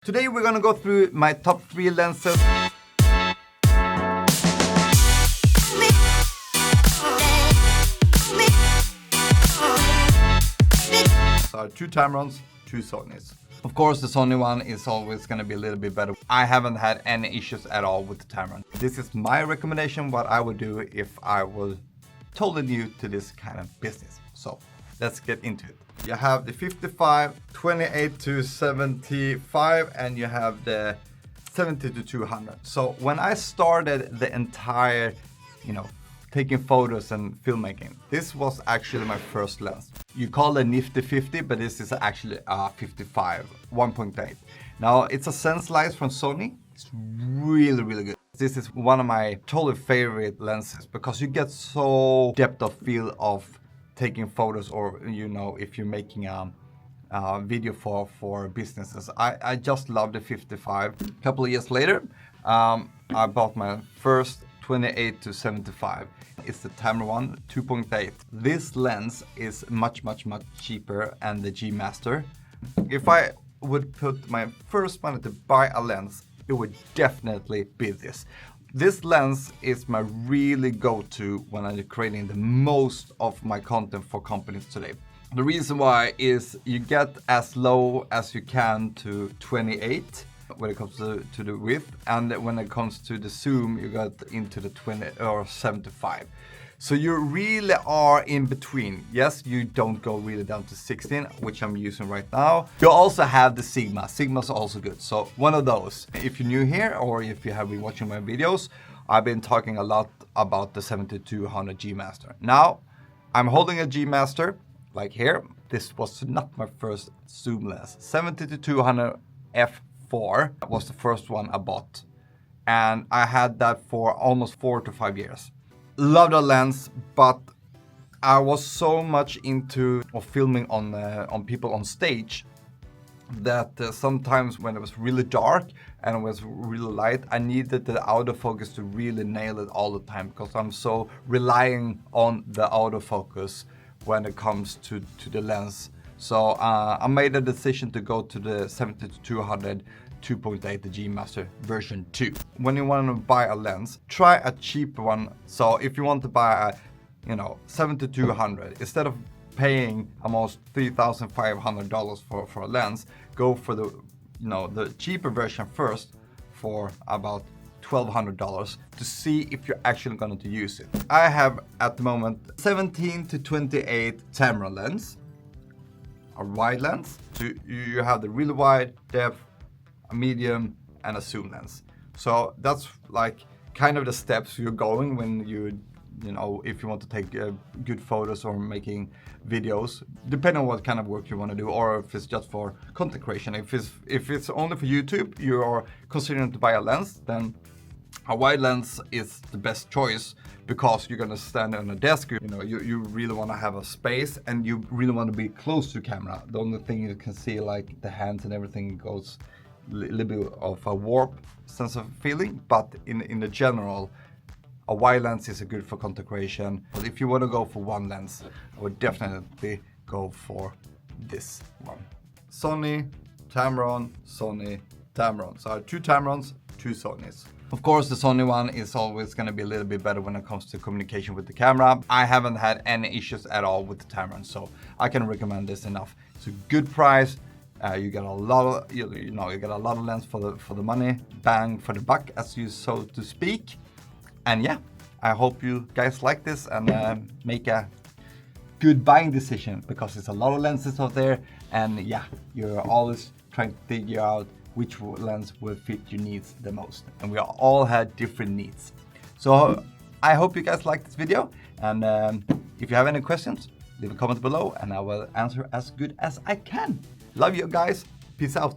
Today we're gonna go through my top 3 lenses. So 2 Tamrons, 2 Sonys. Of course the Sony one is always gonna be a little bit better. I haven't had any issues at all with the Tamron. This is my recommendation, what I would do if I was totally new to this kind of business. So let's get into it. You have the 55, 28 to 75, and you have the 70 to 200. So when I started the entire, taking photos and filmmaking, this was actually my first lens. You call it nifty 50, but this is actually a 55, 1.8. Now it's a sense lens from Sony. It's really, really good. This is one of my totally favorite lenses because you get so depth of field of taking photos, or if you're making a video for businesses. I just love the 55. A couple of years later, I bought my first 28 to 75. It's the Tamron one, 2.8. This lens is much cheaper than the G Master. If I would put my first money to buy a lens, it would definitely be this. This lens is my really go-to when I'm creating the most of my content for companies today. The reason why is you get as low as you can to 28 when it comes to the width, and when it comes to the zoom you got into the 20 or 75. So you really are in between. Yes, you don't go really down to 16, which I'm using right now. You also have the Sigma. Sigma's also good. So one of those. If you're new here or if you have been watching my videos, I've been talking a lot about the 70-200 G Master. Now, I'm holding a G Master, like here. This was not my first zoom lens. 70-200 f4 was the first one I bought. And I had that for almost 4 to 5 years. Love the lens, but I was so much into filming on people on stage that sometimes when it was really dark and it was really light, I needed the autofocus to really nail it all the time because I'm so relying on the autofocus when it comes to the lens. So I made a decision to go to the 70-200 2.8, the G Master version 2. When you want to buy a lens, try a cheaper one. So if you want to buy a 70-200, instead of paying almost $3,500 for a lens, go for the cheaper version first for about $1,200 to see if you're actually going to use it. I have at the moment 17-28 Tamron lens, a wide lens. So you have the really wide depth, a medium, and a zoom lens. So that's like kind of the steps you're going when if you want to take good photos or making videos, depending on what kind of work you want to do, or if it's just for content creation. If it's only for YouTube, you are considering to buy a lens, then a wide lens is the best choice because you're gonna stand on a desk. You really want to have a space and you really want to be close to camera. The only thing you can see, like the hands and everything, goes a little bit of a warp sense of feeling, but in the general, a wide lens is good for content creation. But if you want to go for one lens, I would definitely go for this one. Sony, Tamron, Sony, Tamron. So I have 2 Tamrons, 2 Sonys. Of course, the Sony one is always going to be a little bit better when it comes to communication with the camera. I haven't had any issues at all with the Tamron, so I can recommend this enough. It's a good price. You get a lot of you get a lot of lens for the money, bang for the buck, as you so to speak. And yeah, I hope you guys like this and make a good buying decision, because there's a lot of lenses out there, and yeah, you're always trying to figure out which lens will fit your needs the most, and we all had different needs. So I hope you guys like this video, and if you have any questions, leave a comment below and I will answer as good as I can. Love you guys. Peace out.